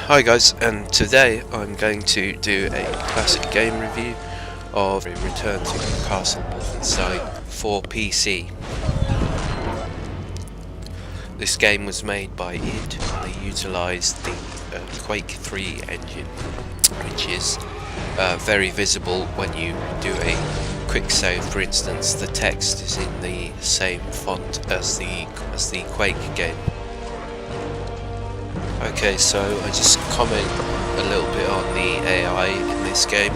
Hi guys, and today I'm going to do a classic game review of Return to Castle Wolfenstein for PC. This game was made by id. They utilised the Quake 3 engine, which is very visible when you do a quick save. For instance, the text is in the same font as the Quake game. Okay, so I just comment a little bit on the AI in this game.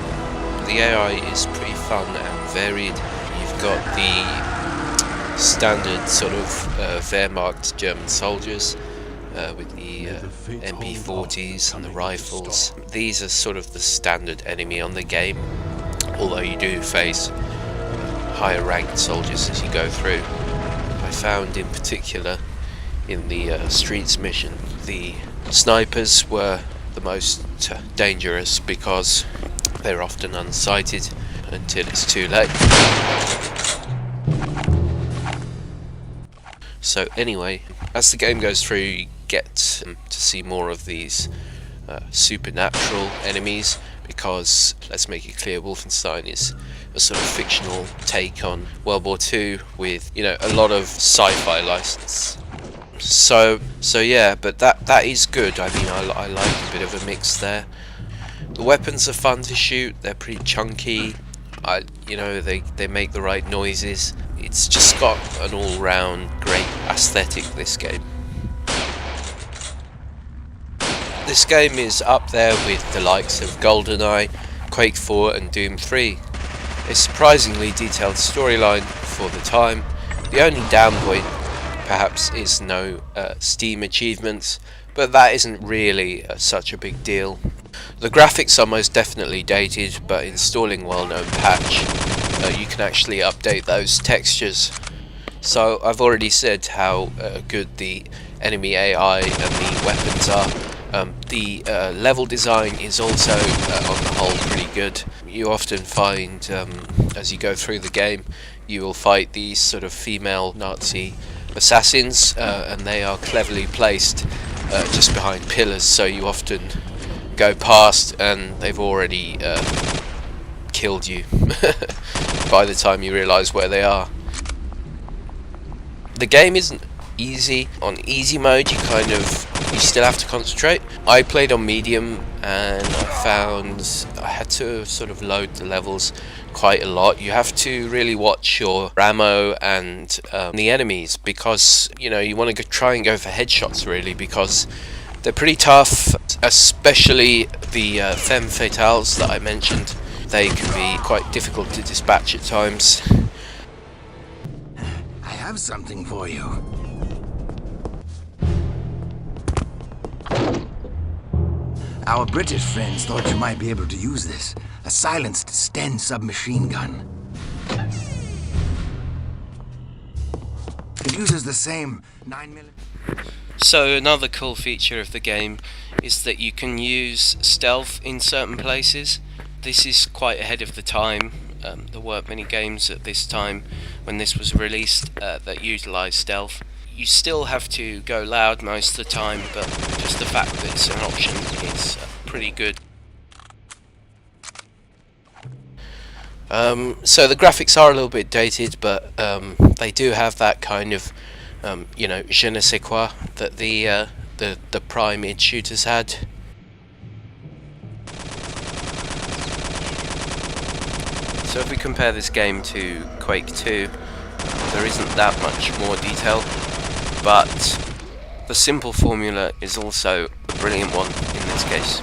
The AI is pretty fun and varied. You've got the standard sort of Wehrmacht German soldiers with the MP40s and the rifles. These are sort of the standard enemy on the game, although you do face higher ranked soldiers as you go through. I found in particular in the streets mission, the snipers were the most dangerous because they're often unsighted until it's too late. So anyway, as the game goes through, you get to see more of these supernatural enemies, because let's make it clear, Wolfenstein is a sort of fictional take on World War II with, you know, a lot of sci-fi license. So yeah, but that is good. I mean, I like a bit of a mix there. The weapons are fun to shoot. They're pretty chunky. They make the right noises. It's just got an all-round great aesthetic, this game. This game is up there with the likes of GoldenEye, Quake 4 and Doom 3. A surprisingly detailed storyline for the time. The only down point perhaps is no Steam achievements, but that isn't really such a big deal. The graphics are most definitely dated, but installing well-known patch, you can actually update those textures. So I've already said how good the enemy AI and the weapons are. The level design is also on the whole pretty good. You often find, as you go through the game, you will fight these sort of female Nazi assassins, and they are cleverly placed just behind pillars, so you often go past and they've already killed you by the time you realise where they are. The game isn't easy. On easy mode you still have to concentrate. I played on medium and I found I had to sort of load the levels quite a lot. You have to really watch your ammo and the enemies, because you want to try and go for headshots really, because they're pretty tough, especially the femme fatales that I mentioned. They can be quite difficult to dispatch at times. I have something for you. Our British friends thought you might be able to use this. A silenced Sten submachine gun. It uses the same 9mm. So another cool feature of the game is that you can use stealth in certain places. This is quite ahead of the time. There weren't many games at this time when this was released that utilised stealth. You still have to go loud most of the time, but just the fact that it's an option is pretty good. So the graphics are a little bit dated, but they do have that kind of, je ne sais quoi that the prime id shooters had. So if we compare this game to Quake 2, there isn't that much more detail, but the simple formula is also a brilliant one in this case.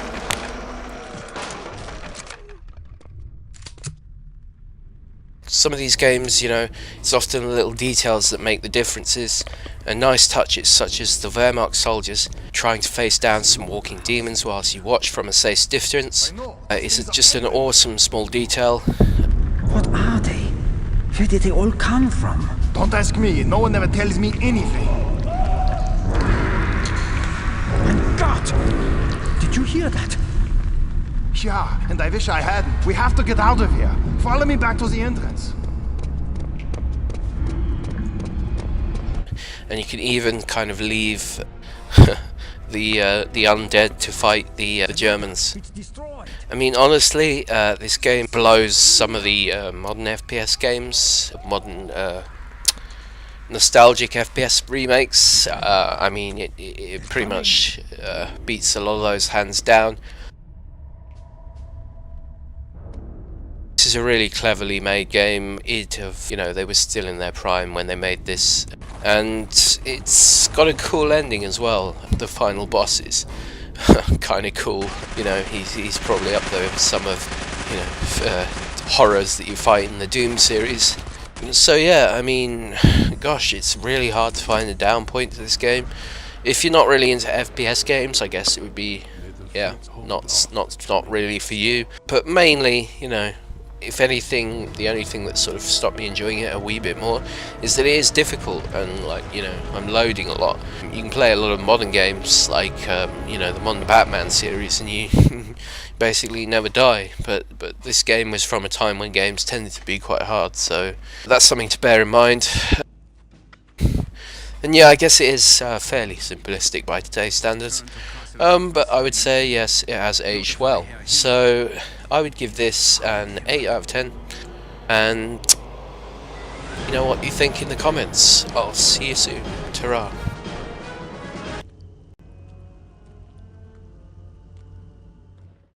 Some of these games, it's often the little details that make the differences. A nice touch is such as the Wehrmacht soldiers trying to face down some walking demons whilst you watch from a safe distance. It's just an awesome small detail. What are they? Where did they all come from? Don't ask me. No one ever tells me anything. My God! Did you hear that? Yeah, and I wish I hadn't. We have to get out of here. Follow me back to the entrance. And you can even kind of leave the undead to fight the Germans. I mean, honestly, this game blows some of the modern FPS games, modern nostalgic FPS remakes. I mean, it pretty much beats a lot of those hands down. This is a really cleverly made game. They were still in their prime when they made this, and it's got a cool ending as well. The final boss is kind of cool. You know, he's probably up there with some of horrors that you fight in the Doom series. So yeah, I mean, gosh, it's really hard to find a down point to this game. If you're not really into FPS games, I guess it would be, yeah, not really for you. But mainly, you know, if anything, the only thing that sort of stopped me enjoying it a wee bit more is that it is difficult, and like, you know, I'm loading a lot. You can play a lot of modern games like the modern Batman series, and you basically never die. But this game was from a time when games tended to be quite hard, so that's something to bear in mind. And yeah, I guess it is fairly simplistic by today's standards. But I would say yes, it has aged well. So I would give this an 8 out of 10. And you know what you think in the comments. I'll see you soon. Ta-ra.